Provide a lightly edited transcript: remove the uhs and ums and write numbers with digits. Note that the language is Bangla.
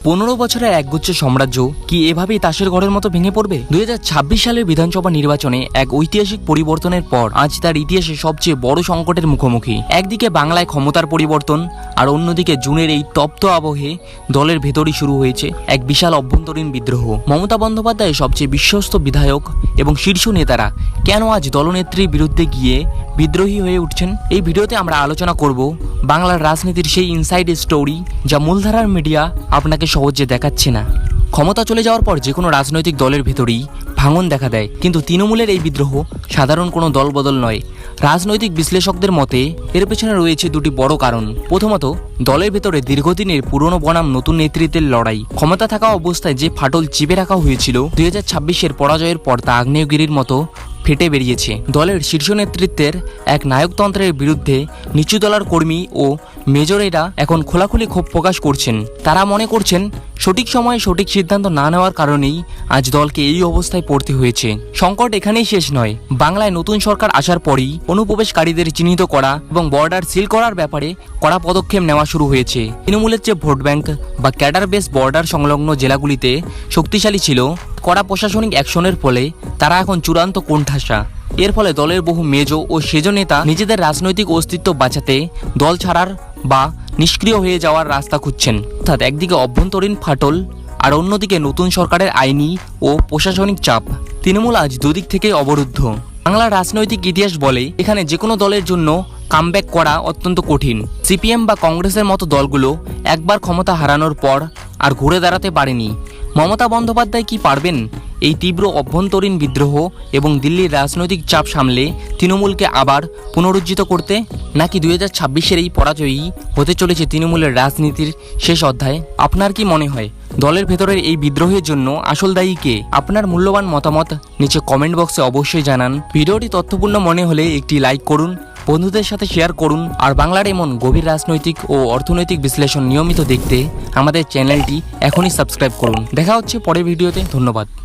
15 বছরের একগুচ্ছ সাম্রাজ্য কি এভাবেই তাসের ঘরের মতো ভেঙে পড়বে? 2026 সালের বিধানসভা নির্বাচনে এক ঐতিহাসিক পরিবর্তনের পর আজ তার ইতিহাসে সবচেয়ে বড় সংকটের মুখোমুখি। একদিকে বাংলায় ক্ষমতার পরিবর্তন, আর অন্যদিকে জুনের এই তপ্ত আবহে দলের ভেতরই শুরু হয়েছে এক বিশাল অভ্যন্তরীণ বিদ্রোহ। মমতা বন্দ্যোপাধ্যায় সবচেয়ে বিশ্বস্ত বিধায়ক এবং শীর্ষ নেতারা কেন আজ দলনেত্রীর বিরুদ্ধে গিয়ে বিদ্রোহী হয়ে উঠছেন? এই ভিডিওতে আমরা আলোচনা করব বাংলার রাজনীতির সেই ইনসাইড স্টোরি যা মূলধারার মিডিয়া আপনাকে সহজে দেখাচ্ছে না। ক্ষমতা চলে যাওয়ার পর যে কোনো রাজনৈতিক দলের ভেতরেই ভাঙন দেখা দেয়, কিন্তু তৃণমূলের এই বিদ্রোহ সাধারণ কোনো দলবদল নয়। রাজনৈতিক বিশ্লেষকদের মতে এর পেছনে রয়েছে দুটি বড় কারণ। প্রথমত, দলের ভেতরে দীর্ঘদিনের পুরনো বনাম নতুন নেতৃত্বের লড়াই। ক্ষমতা থাকা অবস্থায় যে ফাটল চেপে রাখা হয়েছিল 2026-এর পরাজয়ের পর তা আগ্নেয়গিরির মতো ফেটে বেরিয়েছে। দলের শীর্ষ নেতৃত্বের এক নায়কতন্ত্রের বিরুদ্ধে নিচু দলার কর্মী ও মেজরেরা এখন খোলাখুলি ক্ষোভ প্রকাশ করছেন। তারা মনে করছেন সঠিক সময়ে সঠিক সিদ্ধান্ত না নেওয়ার কারণেই আজ দলকে এই অবস্থায় পড়তে হয়েছে। সংকট এখানেই শেষ নয়। বাংলায় নতুন সরকার আসার পরই অনুপ্রবেশকারীদের চিহ্নিত করা এবং বর্ডার সিল করার ব্যাপারে কড়া পদক্ষেপ নেওয়া শুরু হয়েছে। তৃণমূলের যে ভোট ব্যাংক বা ক্যাডার বেস বর্ডার সংলগ্ন জেলাগুলিতে শক্তিশালী ছিল, কড়া প্রশাসনিক অ্যাকশনের ফলে তারা এখন চূড়ান্ত কোণঠাসা। এর ফলে দলের বহু মেজ ও সেজ নেতা নিজেদের রাজনৈতিক অস্তিত্ব বাঁচাতে দল ছাড়ার বা নিষ্ক্রিয় হয়ে যাওয়ার রাস্তা খুঁজছেন। অর্থাৎ একদিকে অভ্যন্তরীণ ফাটল আর অন্যদিকে নতুন সরকারের আইনি ও প্রশাসনিক চাপ। তৃণমূল আজ দুদিক থেকে অবরুদ্ধ। বাংলার রাজনৈতিক ইতিহাস বলে এখানে যে কোনো দলের জন্য কামব্যাক করা অত্যন্ত কঠিন। সিপিএম বা কংগ্রেসের মতো দলগুলো একবার ক্ষমতা হারানোর পর আর ঘুরে দাঁড়াতে পারেনি। মমতা বন্দ্যোপাধ্যায় কি পারবেন এই তীব্র অভ্যন্তরীণ বিদ্রোহ এবং দিল্লির রাজনৈতিক চাপ সামলে তৃণমূলকে আবার পুনরুজ্জীবিত করতে? নাকি 2026-এর এই পরাজয়ই হতে চলেছে তৃণমূলের রাজনীতির শেষ অধ্যায়? আপনার কি মনে হয় দলের ভেতরের এই বিদ্রোহের জন্য আসল দায়ী কে? আপনার মূল্যবান মতামত নিচে কমেন্ট বক্সে অবশ্যই জানান। ভিডিওটি তথ্যপূর্ণ মনে হলে একটি লাইক করুন, বন্ধুদের সাথে শেয়ার করুন, আর বাংলার এমন গভীর রাজনৈতিক ও অর্থনৈতিক বিশ্লেষণ নিয়মিত দেখতে আমাদের চ্যানেলটি এখনই সাবস্ক্রাইব করুন। দেখা হচ্ছে পরের ভিডিওতে। ধন্যবাদ।